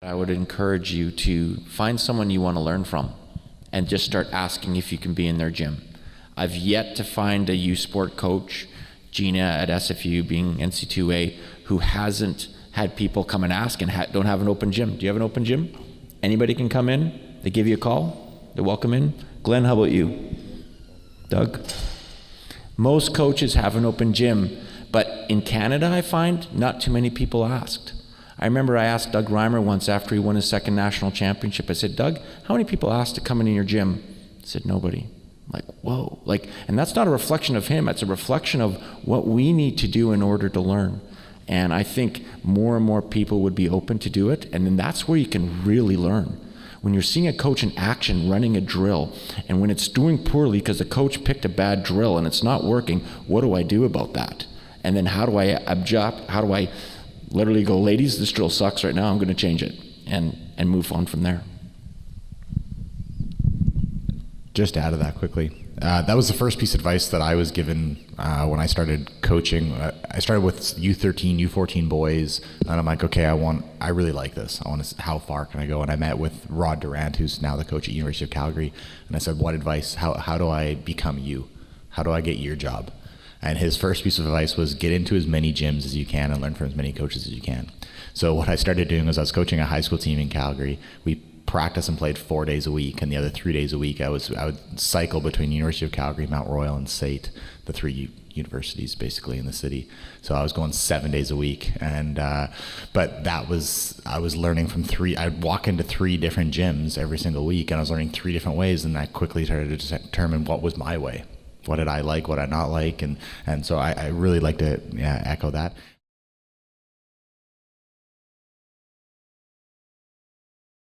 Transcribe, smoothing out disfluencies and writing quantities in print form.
I would encourage you to find someone you want to learn from and just start asking if you can be in their gym. I've yet to find a U Sport coach, Gina at SFU being NC2A, who hasn't had people come and ask and don't have an open gym. Do you have an open gym? Anybody can come in, they give you a call, they're welcome in. Glenn, how about you? Doug? Most coaches have an open gym, but in Canada I find not too many people asked. I remember I asked Doug Reimer once after he won his second national championship. I said, Doug, how many people asked to come in your gym? He said, nobody. I'm like, whoa. And that's not a reflection of him. It's a reflection of what we need to do in order to learn. And I think more and more people would be open to do it. And then that's where you can really learn. When you're seeing a coach in action running a drill, and when it's doing poorly because the coach picked a bad drill and it's not working, what do I do about that? And then how do I object? How do I literally go, ladies, this drill sucks right now, I'm going to change it, and move on from there. Just to add to that quickly, that was the first piece of advice that I was given when I started coaching. I started with U13, U14 boys, and I'm like, okay, I really like this. I want to, how far can I go? And I met with Rod Durant, who's now the coach at University of Calgary, and I said, what advice, how do I become you? How do I get your job? And his first piece of advice was get into as many gyms as you can and learn from as many coaches as you can. So what I started doing was I was coaching a high school team in Calgary. We practiced and played 4 days a week, and the other 3 days a week I would cycle between University of Calgary, Mount Royal, and SAIT, the three universities basically in the city. So I was going 7 days a week, and but I was learning from I'd walk into 3 different gyms every single week, and I was learning 3 different ways, and I quickly started to determine what was my way. What did I like, what I not like, and so I really like to echo that.